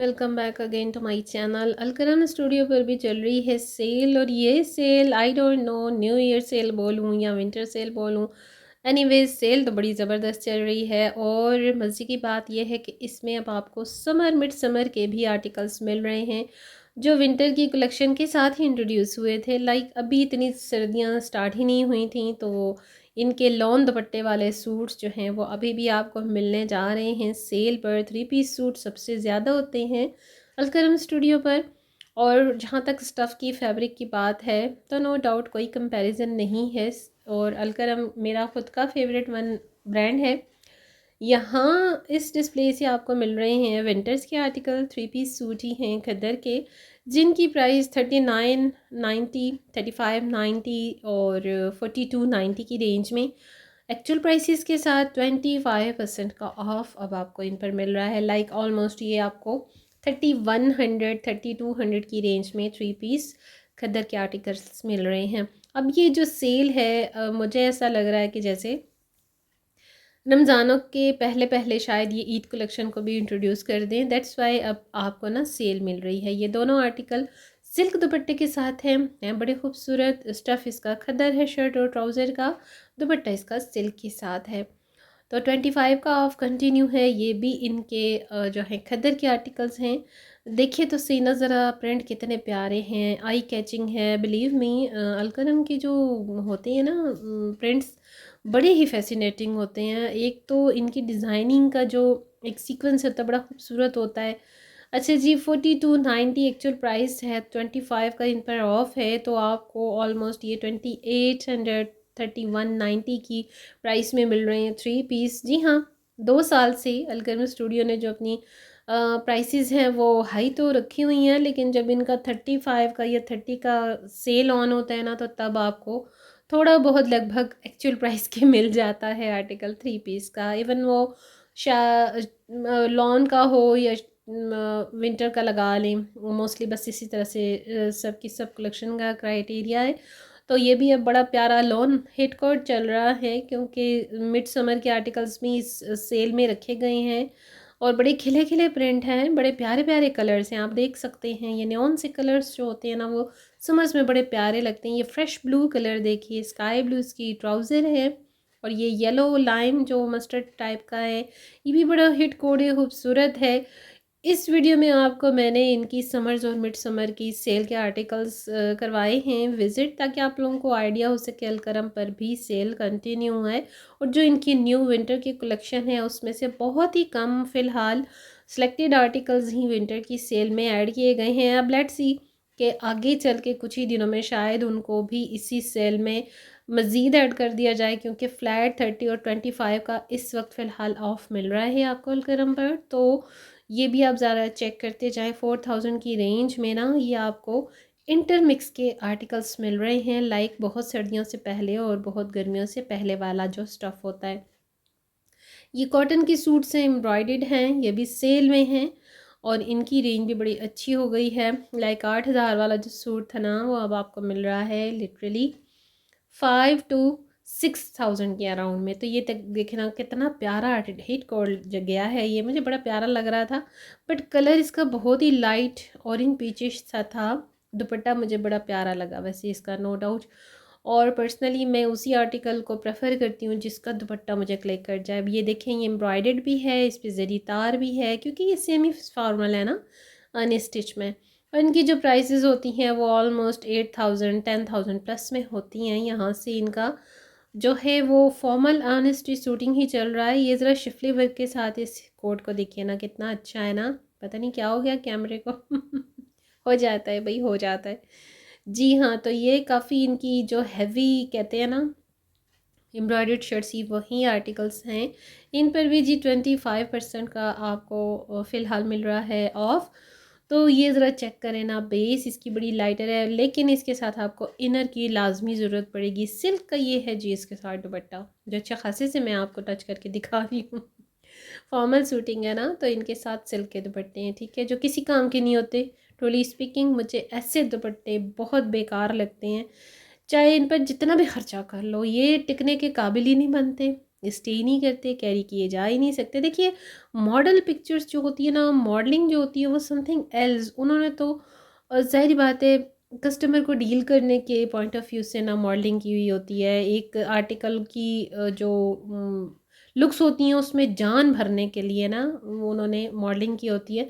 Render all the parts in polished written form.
Welcome back again to my channel. Alkaram studio पर भी चल रही है सेल, और ये sale I don't know new year sale बोलूँ या विंटर सेल बोलूँ, एनीवेज सेल तो बड़ी ज़बरदस्त चल रही है। और मज़े की बात यह है कि इसमें अब आपको समर मिड समर के भी आर्टिकल्स मिल रहे हैं जो विंटर की कलेक्शन के साथ ही इंट्रोड्यूस हुए थे। लाइक अभी इतनी सर्दियाँ स्टार्ट ही नहीं हुई थी, तो इनके लॉन दुपट्टे वाले सूट्स जो हैं वो अभी भी आपको मिलने जा रहे हैं सेल पर। 3 पीस सूट सबसे ज़्यादा होते हैं अलकरम स्टूडियो पर। और जहाँ तक स्टफ़ की फैब्रिक की बात है तो नो डाउट कोई कंपैरिजन नहीं है। और अलकरम मेरा ख़ुद का फेवरेट वन ब्रांड है। यहाँ इस डिस्प्ले से आपको मिल रहे हैं विंटर्स के आर्टिकल। 3 पीस सूट ही हैं खद्दर के, जिनकी प्राइस 3990, 3590 और 4290 की रेंज में एक्चुअल प्राइसेस के साथ 25% का ऑफ अब आपको इन पर मिल रहा है। लाइक ऑलमोस्ट ये आपको 3100, 3200 की रेंज में 3 पीस खद्दर के आर्टिकल्स मिल रहे हैं। अब ये जो सेल है मुझे ऐसा लग रहा है कि जैसे रमज़ानों के पहले पहले शायद ये ईद कलेक्शन को भी इंट्रोड्यूस कर दें। दैट्स वाई अब आपको ना सेल मिल रही है। ये दोनों आर्टिकल सिल्क दुपट्टे के साथ हैं, बड़े खूबसूरत। स्टफ़ इसका खद्दर है, शर्ट और ट्राउज़र का, दुपट्टा इसका सिल्क के साथ है। तो 25 का ऑफ कंटिन्यू है। ये भी इनके जो है खद्दर के आर्टिकल्स हैं। देखिए तो सही ना ज़रा, प्रिंट कितने प्यारे हैं, आई कैचिंग है। बिलीव मी, अलकरम की जो होते हैं ना प्रिंट्स, बड़े ही फैसिनेटिंग होते हैं। एक तो इनकी डिज़ाइनिंग का जो एक सीक्वेंस होता है बड़ा खूबसूरत होता है। अच्छा जी, 4290 एक्चुअल प्राइस है, 25 का इन पर ऑफ है, तो आपको ऑलमोस्ट ये 2800, 3190 की प्राइस में मिल रहे हैं 3 पीस। जी हाँ, 2 साल से अलकरम स्टूडियो ने जो अपनी प्राइसेस हैं वो हाई तो रखी हुई हैं, लेकिन जब इनका 35 का या 30 का सेल ऑन होता है ना, तो तब आपको थोड़ा बहुत लगभग एक्चुअल प्राइस के मिल जाता है आर्टिकल 3 पीस का। इवन वो शा लॉन का हो या विंटर का लगा लें, मोस्टली बस इसी तरह से सबकी सब कलेक्शन का क्राइटेरिया है। तो ये भी अब बड़ा प्यारा लॉन हिट कोड चल रहा है, क्योंकि मिड समर के आर्टिकल्स भी इस सेल में रखे गए हैं। और बड़े खिले खिले प्रिंट हैं, बड़े प्यारे प्यारे कलर्स हैं, आप देख सकते हैं। ये न्योन से कलर्स जो होते हैं ना, वो समर्स में बड़े प्यारे लगते हैं। ये फ्रेश ब्लू कलर देखिए, स्काई ब्लू इसकी ट्राउज़र है, और ये येलो लाइम जो मस्टर्ड टाइप का है, ये भी बड़ा हिट कोड है, खूबसूरत है। इस वीडियो में आपको मैंने इनकी समर्स और मिड समर की सेल के आर्टिकल्स करवाए हैं विज़िट, ताकि आप लोगों को आइडिया हो सके अलकरम पर भी सेल कंटिन्यू है। और जो इनकी न्यू विंटर की कलेक्शन है उसमें से बहुत ही कम फ़िलहाल सेलेक्टेड आर्टिकल्स ही विंटर की सेल में ऐड किए गए हैं। अब लेट्स सी कि आगे चल के कुछ ही दिनों में शायद उनको भी इसी सेल में मज़ीद ऐड कर दिया जाए, क्योंकि फ्लैट 30 और 25 का इस वक्त फ़िलहाल ऑफ़ मिल रहा है आपको अलकरम पर। तो ये भी आप ज़रा चेक करते जाएं। 4000 की रेंज में ना ये आपको इंटरमिक्स के आर्टिकल्स मिल रहे हैं। लाइक बहुत सर्दियों से पहले और बहुत गर्मियों से पहले वाला जो स्टफ़ होता है। ये कॉटन की सूट से एम्ब्रॉयडर्ड हैं, ये भी सेल में हैं, और इनकी रेंज भी बड़ी अच्छी हो गई है। लाइक 8000 वाला जो सूट था ना, वो अब आपको मिल रहा है लिटरली 5 to 6,000 के अराउंड में। तो ये तक देखना कितना प्यारा हिट कॉल गया है। ये मुझे बड़ा प्यारा लग रहा था, बट कलर इसका बहुत ही लाइट ऑरेंज पीचिश सा था। दुपट्टा मुझे बड़ा प्यारा लगा वैसे इसका, नो डाउट। और पर्सनली मैं उसी आर्टिकल को प्रेफर करती हूँ जिसका दुपट्टा मुझे क्लिक कर जाए। अब ये देखें, ये एम्ब्रॉयडर्ड भी है, इस पर जरी तार भी है, क्योंकि ये सेमी फॉर्मल है ना अनस्टिच में। और इनकी जो प्राइसेस होती हैं वो ऑलमोस्ट 8000, 10,000 प्लस में होती हैं। यहाँ से इनका जो है वो फॉर्मल अनस्टिच सूटिंग ही चल रहा है। ये ज़रा शिफली वर्क के साथ इस कोट को देखिए ना, कितना अच्छा है ना। पता नहीं क्या हो गया कैमरे को हो जाता है भाई, हो जाता है। जी हाँ, तो ये काफ़ी इनकी जो हैवी कहते हैं ना एम्ब्रॉयडर्ड शर्ट्स, ही वही आर्टिकल्स हैं। इन पर भी जी 25% का आपको फ़िलहाल मिल रहा है ऑफ़। तो ये ज़रा चेक करें ना, बेस इसकी बड़ी लाइटर है, लेकिन इसके साथ आपको इनर की लाजमी ज़रूरत पड़ेगी। सिल्क का ये है जी इसके साथ दुपट्टा, जो अच्छा खासे से मैं आपको टच करके दिखा रही हूँ। फॉर्मल सूटिंग है ना, तो इनके साथ सिल्क के दुपट्टे हैं, ठीक है, जो किसी काम के नहीं होते। ट्रूली स्पीकिंग, मुझे ऐसे दुपट्टे बहुत बेकार लगते हैं। चाहे इन पर जितना भी खर्चा कर लो, ये टिकने के काबिल ही नहीं बनते। स्टे नहीं करते, कैरी किए जा ही नहीं सकते। देखिए मॉडल पिक्चर्स जो होती है ना, मॉडलिंग जो होती है वो समथिंग एल्स। उन्होंने तो ज़ाहिर बात है कस्टमर को डील करने के पॉइंट ऑफ व्यू से ना मॉडलिंग की हुई होती है। एक आर्टिकल की जो लुक्स होती हैं उसमें जान भरने के लिए ना उन्होंने मॉडलिंग की होती है।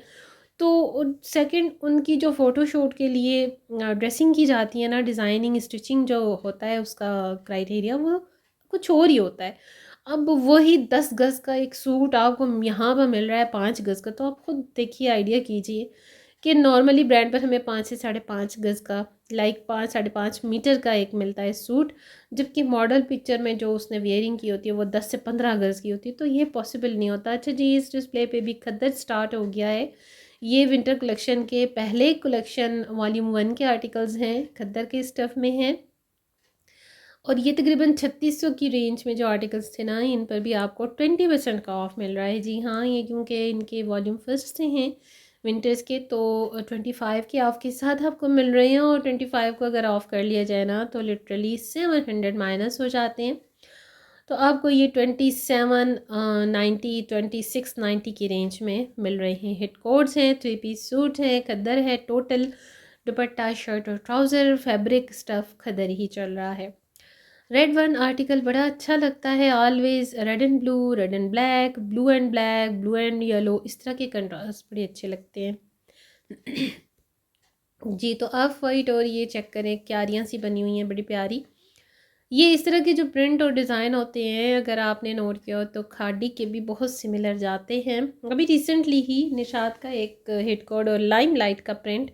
तो सेकंड उनकी जो फ़ोटोशूट के लिए ड्रेसिंग की जाती है ना, डिज़ाइनिंग स्टिचिंग जो होता है उसका क्राइटेरिया वो कुछ और ही होता है। अब वही 10 गज़ का एक सूट आपको यहाँ पर मिल रहा है 5 गज़ का, तो आप खुद देखिए, आइडिया कीजिए कि नॉर्मली ब्रांड पर हमें 5 से 5.5 गज़ का, लाइक 5 5.5 मीटर का एक मिलता है सूट, जबकि मॉडल पिक्चर में जो उसने वेयरिंग की होती है वो 10 से 15 गज़ की होती है। तो ये पॉसिबल नहीं होता। अच्छा जी, इस डिस्प्ले पे भी खद्दर स्टार्ट हो गया है। ये विंटर कलेक्शन के पहले कलेक्शन वॉल्यूम 1 के आर्टिकल्स हैं, खद्दर के स्टफ़ में हैं। और ये तकरीबन 3600 की रेंज में जो आर्टिकल्स थे ना, इन पर भी आपको 20% का ऑफ़ मिल रहा है। जी हाँ, ये क्योंकि इनके वॉल्यूम फर्स्ट से हैं विंटर्स के, तो 25 के ऑफ़ के साथ आपको मिल रहे हैं। और 25 को अगर ऑफ़ कर लिया जाए ना तो लिटरली 700 माइनस हो जाते हैं। तो आपको ये 2790 2690 की रेंज में मिल रहे हैं। हिट कोड्स हैं, 3 पीस सूट है, खद्दर है, टोटल दुपट्टा शर्ट और ट्राउज़र फैब्रिक स्टफ़ खद्दर ही चल रहा है। रेड वन आर्टिकल बड़ा अच्छा लगता है always. Red and blue, red and black, blue and black, blue and yellow, इस तरह के कंट्रास्ट बड़े अच्छे लगते हैं। जी, तो ऑफ वाइट और ये चेक करें क्यारियाँ सी बनी हुई हैं बड़ी प्यारी। ये इस तरह के जो प्रिंट और डिज़ाइन होते हैं, अगर आपने नोट किया हो तो खादी के भी बहुत सिमिलर जाते हैं। अभी रिसेंटली ही निशात का एक हिट कोड और लाइम लाइट का प्रिंट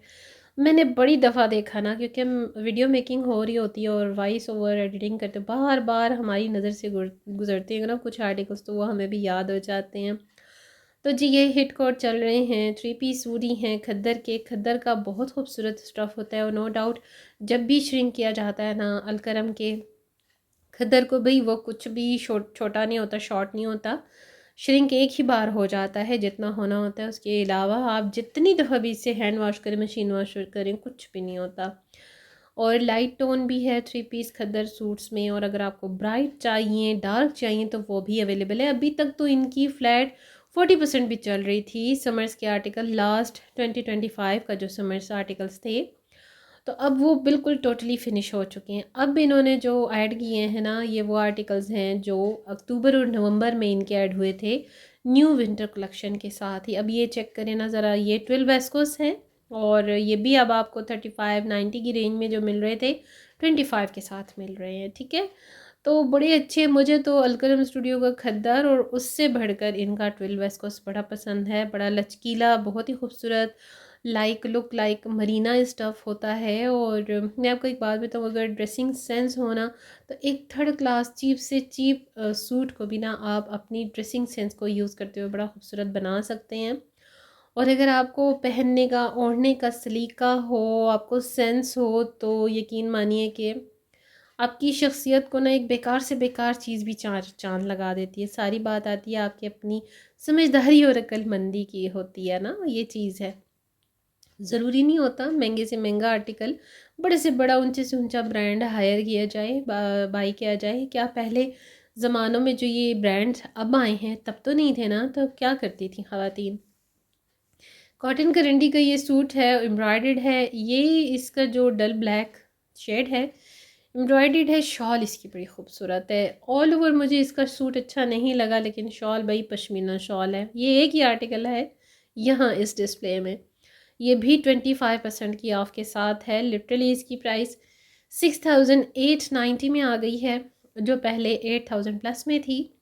मैंने बड़ी दफ़ा देखा ना, क्योंकि हम वीडियो मेकिंग हो रही होती है और वॉइस ओवर एडिटिंग करते बार बार हमारी नज़र से गुजरते हैं ना कुछ आर्टिकल्स, तो वो हमें भी याद हो जाते हैं। तो जी, ये हिट कोड चल रहे हैं, 3 पीस सूरी हैं खद्दर के। खद्दर का बहुत खूबसूरत स्टफ़ होता है और नो डाउट जब भी श्रिंक किया जाता है ना अलकरम के खद्दर को, भाई वो कुछ भी छोटा नहीं होता, शॉर्ट नहीं होता। श्रिंक एक ही बार हो जाता है जितना होना होता है, उसके अलावा आप जितनी दफ़ा भी इसे हैंड वॉश करें, मशीन वॉश करें, कुछ भी नहीं होता। और लाइट टोन भी है 3 पीस खद्दर सूट्स में। और अगर आपको ब्राइट चाहिए, डार्क चाहिए तो वो भी अवेलेबल है। अभी तक तो इनकी फ्लैट 40% भी चल रही थी समर्स के आर्टिकल, लास्ट 2025 का जो समर्स आर्टिकल्स थे, तो अब वो बिल्कुल टोटली फिनिश हो चुके हैं। अब इन्होंने जो ऐड किए हैं ना, ये वो आर्टिकल्स हैं जो अक्टूबर और नवंबर में इनके ऐड हुए थे न्यू विंटर कलेक्शन के साथ ही। अब ये चेक करें ना ज़रा, ये 12 वेस्कोस हैं और ये भी अब आपको 3590 की रेंज में जो मिल रहे थे 25 के साथ मिल रहे हैं। ठीक है, तो बड़े अच्छे, मुझे तो अलकरम स्टूडियो का खद्दर और उससे बढ़कर इनका 12 वेस्कोस बड़ा पसंद है। बड़ा लचकीला, बहुत ही खूबसूरत, लुक लाइक मरीना स्टफ़ होता है। और मैं आपको एक बात बताऊँ, अगर ड्रेसिंग सेंस हो ना, तो एक थर्ड क्लास चीप से चीप सूट को भी ना आप अपनी ड्रेसिंग सेंस को यूज़ करते हुए बड़ा खूबसूरत बना सकते हैं। और अगर आपको पहनने का, ओढ़ने का सलीका हो, आपको सेंस हो, तो यकीन मानिए कि आपकी शख्सियत को ना एक बेकार से बेकार चीज़ भी चाँद लगा देती है। सारी बात आती है आपकी अपनी समझदारी और अक्लमंदी की होती है ना, ये चीज़ है। ज़रूरी नहीं होता महंगे से महंगा आर्टिकल, बड़े से बड़ा, ऊंचे से ऊंचा ब्रांड हायर किया जाए, बाई किया जाए। क्या पहले ज़मानों में जो ये ब्रांड्स अब आए हैं तब तो नहीं थे ना, तो क्या करती थी ख़वातीन। कॉटन करंडी का ये सूट है, एम्ब्रॉयडर्ड है। ये इसका जो डल ब्लैक शेड है, एम्ब्रॉयडर्ड है। शॉल इसकी बड़ी खूबसूरत है। ऑल ओवर मुझे इसका सूट अच्छा नहीं लगा, लेकिन शॉल भाई पश्मीना शॉल है। ये एक ही आर्टिकल है यहाँ इस डिस्प्ले में, ये भी 25% की ऑफ के साथ है। लिटरली इसकी प्राइस 6890 में आ गई है, जो पहले 8000 प्लस में थी।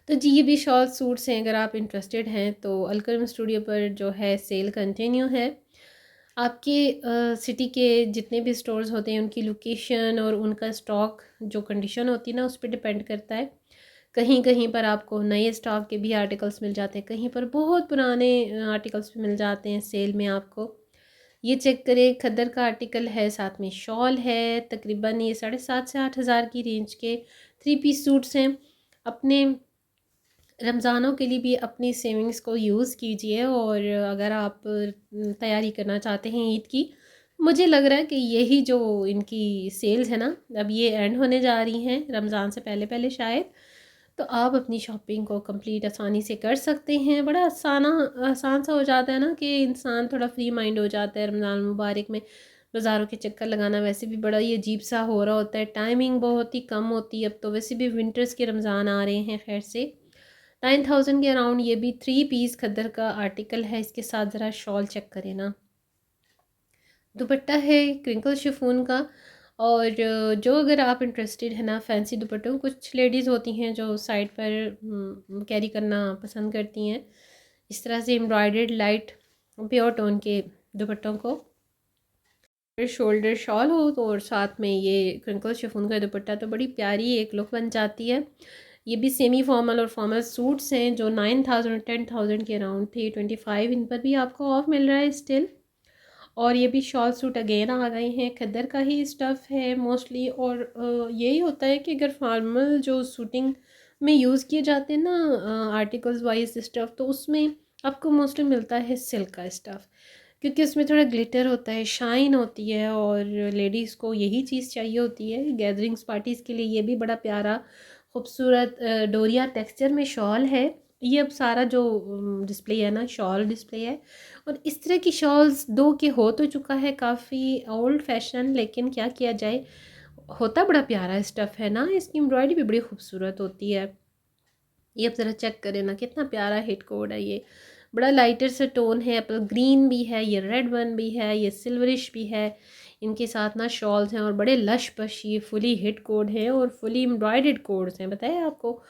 तो जी, ये भी शॉल सूट्स हैं, अगर आप इंटरेस्टेड हैं तो अलकरम स्टूडियो पर जो है सेल कंटिन्यू है। आपके सिटी के जितने भी स्टोर्स होते हैं उनकी लोकेशन और उनका स्टॉक जो कंडीशन होती है ना, उस पर डिपेंड करता है। कहीं कहीं पर आपको नए स्टॉक के भी आर्टिकल्स मिल जाते हैं, कहीं पर बहुत पुराने आर्टिकल्स भी मिल जाते हैं सेल में आपको। ये चेक करें, खद्दर का आर्टिकल है, साथ में शॉल है। तकरीबन ये 7,500 से 8,000 की रेंज के 3 पीस सूट्स हैं। अपने रमज़ानों के लिए भी अपनी सेविंग्स को यूज़ कीजिए। और अगर आप तैयारी करना चाहते हैं ईद की, मुझे लग रहा है कि यही जो इनकी सेल्स है ना, अब ये एंड होने जा रही हैं रमज़ान से पहले पहले शायद। तो आप अपनी शॉपिंग को कंप्लीट आसानी से कर सकते हैं। बड़ा आसान सा हो जाता है ना कि इंसान थोड़ा फ्री माइंड हो जाता है। रमज़ान मुबारक में बाज़ारों के चक्कर लगाना वैसे भी बड़ा ही अजीब सा हो रहा होता है, टाइमिंग बहुत ही कम होती है। अब तो वैसे भी विंटर्स के रमज़ान आ रहे हैं खैर से। 9000 के अराउंड ये भी 3 पीस खद्दर का आर्टिकल है। इसके साथ ज़रा शॉल चेक करें ना, दुपट्टा है क्रिंकल शिफॉन का। और जो अगर आप इंटरेस्टेड है ना फैंसी दुपट्टों, कुछ लेडीज़ होती हैं जो साइड पर कैरी करना पसंद करती हैं इस तरह से एम्ब्रॉयडर्ड लाइट प्योर टोन के दुपट्टों को, शोल्डर शॉल हो तो और साथ में ये क्रिंकल शिफॉन का दुपट्टा, तो बड़ी प्यारी एक लुक बन जाती है। ये भी सेमी फॉर्मल और फॉर्मल सूट्स हैं जो 9000 और 10,000 के अराउंड थे। 25 इन पर भी आपको ऑफ मिल रहा है स्टिल। और ये भी शॉल सूट अगेन आ गए हैं, खद्दर का ही स्टफ़ है मोस्टली। और यही होता है कि अगर फार्मल जो सूटिंग में यूज़ किए जाते हैं ना आर्टिकल्स वाइज स्टफ़, तो उसमें आपको मोस्टली मिलता है सिल्क का स्टफ़, क्योंकि उसमें थोड़ा ग्लिटर होता है, शाइन होती है। और लेडीज़ को यही चीज़ चाहिए होती है गैदरिंग्स पार्टीज़ के लिए। ये भी बड़ा प्यारा खूबसूरत डोरिया टेक्सचर में शॉल है। ये अब सारा जो डिस्प्ले है ना शॉल डिस्प्ले है। और इस तरह की शॉल्स दो के हो तो चुका है, काफ़ी ओल्ड फैशन, लेकिन क्या किया जाए, होता बड़ा प्यारा स्टफ़ है ना। इसकी एम्ब्रॉयडरी भी बड़ी खूबसूरत होती है। ये आप ज़रा चेक करें ना, कितना प्यारा हिट कोड है ये। बड़ा लाइटर सा टोन है, एप्पल ग्रीन भी है, ये रेड वन भी है, ये सिल्वरिश भी है। इनके साथ ना शॉल्स हैं और बड़े लश पश ये फुली हिट कोड है और फुली एम्ब्रॉयडर्ड कोड्स हैं। बताया आपको,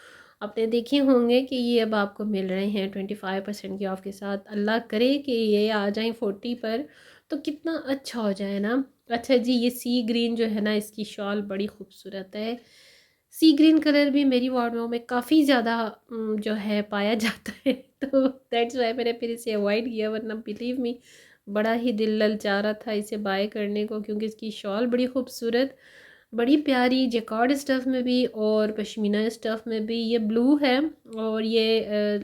आपने देखे होंगे कि ये अब आपको मिल रहे हैं 25% की ऑफ के साथ। अल्लाह करे कि ये आ जाएं 40 पर, तो कितना अच्छा हो जाए ना। अच्छा जी, ये सी ग्रीन जो है ना, इसकी शॉल बड़ी खूबसूरत है। सी ग्रीन कलर भी मेरी वार्डरोब में काफ़ी ज़्यादा जो है पाया जाता है, तो दैट्स वाई मैंने फिर इसे अवॉइड किया। वरना बिलीव मी, बड़ा ही दिल ललचा रहा था इसे बाय करने को, क्योंकि इसकी शॉल बड़ी खूबसूरत, बड़ी प्यारी जैकार्ड स्टफ़ में भी और पश्मीना स्टफ़ में भी। ये ब्लू है और ये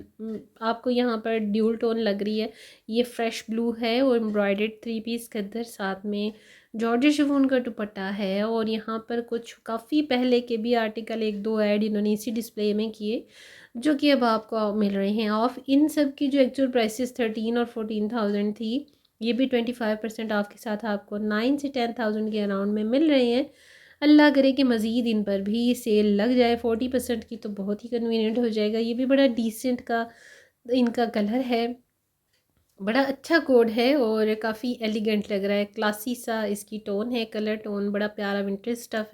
आपको यहाँ पर ड्यूल टोन लग रही है। ये फ्रेश ब्लू है और एम्ब्रॉयडर्ड 3 पीस खद्दर, साथ में जॉर्जेट शिफॉन का दुपट्टा है। और यहाँ पर कुछ काफ़ी पहले के भी आर्टिकल एक दो ऐड इन्होंने इसी डिस्प्ले में किए, जो कि अब आपको मिल रहे हैं ऑफ। इन सब की जो एक्चुअल प्राइसेस 13 और 14,000 थी, ये भी 25% ऑफ के साथ आपको 9 से 10,000 के अराउंड में मिल रहे हैं। अल्लाह करे कि मज़ीद इन पर भी सेल लग जाए 40% की, तो बहुत ही कन्वीनियंट हो जाएगा। ये भी बड़ा डिसेंट का इनका कलर है, बड़ा अच्छा कोड है और काफ़ी एलिगेंट लग रहा है, क्लासी सा इसकी टोन है, कलर टोन बड़ा प्यारा विंटर स्टफ़ है।